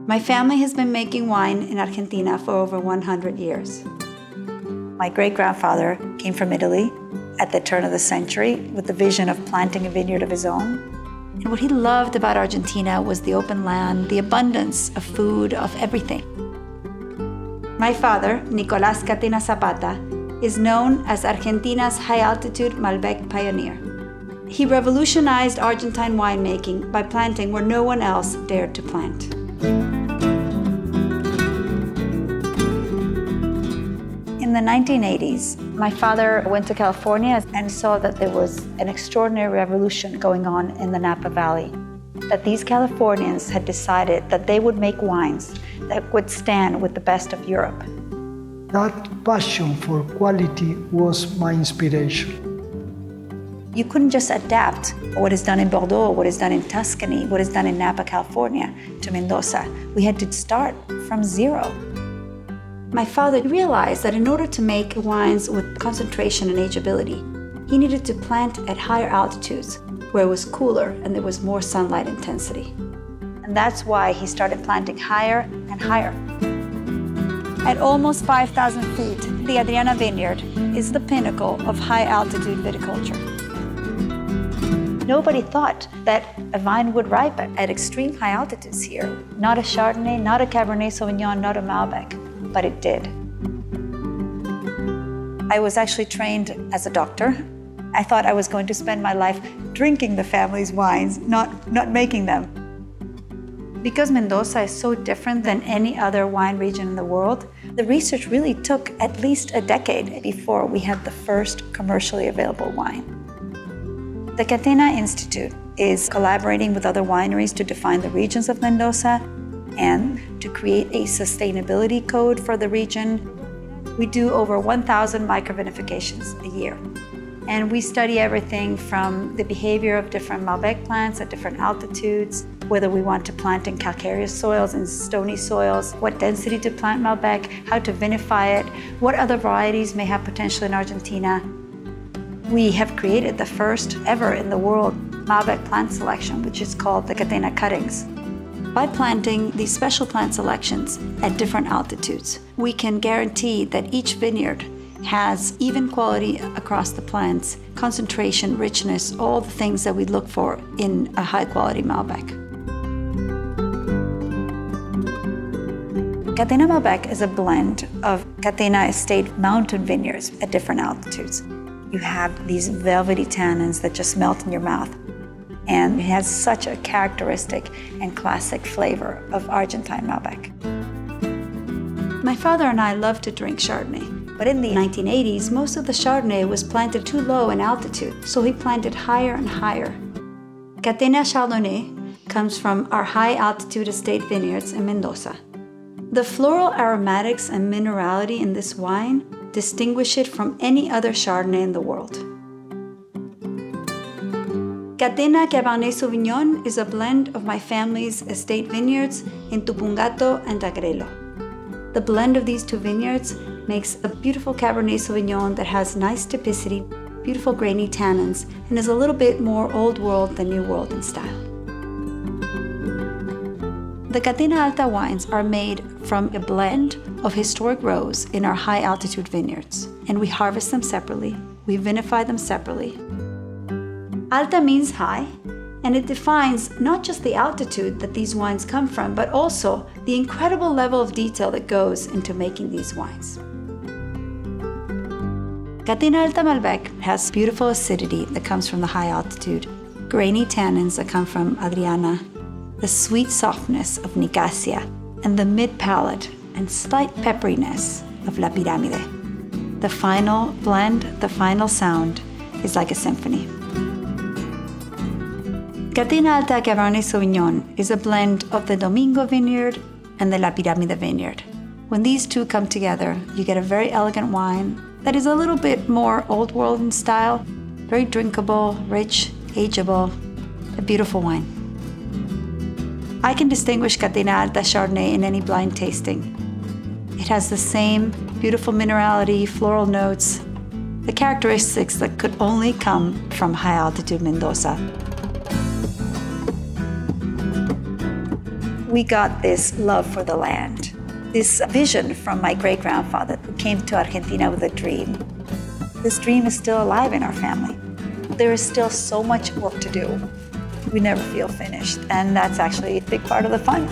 My family has been making wine in Argentina for over 100 years. My great-grandfather came from Italy at the turn of the century with the vision of planting a vineyard of his own. And what he loved about Argentina was the open land, the abundance of food, of everything. My father, Nicolás Catena Zapata, is known as Argentina's high-altitude Malbec pioneer. He revolutionized Argentine winemaking by planting where no one else dared to plant. In the 1980s, my father went to California and saw that there was an extraordinary revolution going on in the Napa Valley. That these Californians had decided that they would make wines that would stand with the best of Europe. That passion for quality was my inspiration. You couldn't just adapt what is done in Bordeaux, what is done in Tuscany, what is done in Napa, California, to Mendoza. We had to start from zero. My father realized that in order to make wines with concentration and ageability, he needed to plant at higher altitudes where it was cooler and there was more sunlight intensity. And that's why he started planting higher and higher. At almost 5,000 feet, the Adriana Vineyard is the pinnacle of high-altitude viticulture. Nobody thought that a vine would ripen at extreme high altitudes here. Not a Chardonnay, not a Cabernet Sauvignon, not a Malbec, but it did. I was actually trained as a doctor. I thought I was going to spend my life drinking the family's wines, not making them. Because Mendoza is so different than any other wine region in the world, the research really took at least a decade before we had the first commercially available wine. The Catena Institute is collaborating with other wineries to define the regions of Mendoza and to create a sustainability code for the region. We do over 1,000 microvinifications a year. And we study everything from the behavior of different Malbec plants at different altitudes, whether we want to plant in calcareous soils and stony soils, what density to plant Malbec, how to vinify it, what other varieties may have potential in Argentina. We have created the first ever in the world Malbec plant selection, which is called the Catena cuttings. By planting these special plant selections at different altitudes, we can guarantee that each vineyard has even quality across the plants, concentration, richness, all the things that we look for in a high-quality Malbec. Catena Malbec is a blend of Catena estate mountain vineyards at different altitudes. You have these velvety tannins that just melt in your mouth. And it has such a characteristic and classic flavor of Argentine Malbec. My father and I love to drink Chardonnay. But in the 1980s, most of the Chardonnay was planted too low in altitude, so he planted higher and higher. Catena Chardonnay comes from our high-altitude estate vineyards in Mendoza. The floral aromatics and minerality in this wine distinguish it from any other Chardonnay in the world. Catena Cabernet Sauvignon is a blend of my family's estate vineyards in Tupungato and Agrelo. The blend of these two vineyards makes a beautiful Cabernet Sauvignon that has nice typicity, beautiful grainy tannins, and is a little bit more old world than new world in style. The Catena Alta wines are made from a blend of historic rows in our high altitude vineyards, and we harvest them separately, we vinify them separately. Alta means high, and it defines not just the altitude that these wines come from, but also the incredible level of detail that goes into making these wines. Catena Alta Malbec has beautiful acidity that comes from the high altitude, grainy tannins that come from Adriana, the sweet softness of Nicasia, and the mid-palate and slight pepperiness of La Pirámide. The final blend, the final sound, is like a symphony. Catena Alta Cabernet Sauvignon is a blend of the Domingo vineyard and the La Pirámide vineyard. When these two come together, you get a very elegant wine that is a little bit more old world in style, very drinkable, rich, ageable, a beautiful wine. I can distinguish Catena Alta Chardonnay in any blind tasting. It has the same beautiful minerality, floral notes, the characteristics that could only come from high altitude Mendoza. we got this love for the land, this vision from my great-grandfather who came to Argentina with a dream. This dream is still alive in our family. There is still so much work to do. We never feel finished, and that's actually a big part of the fun.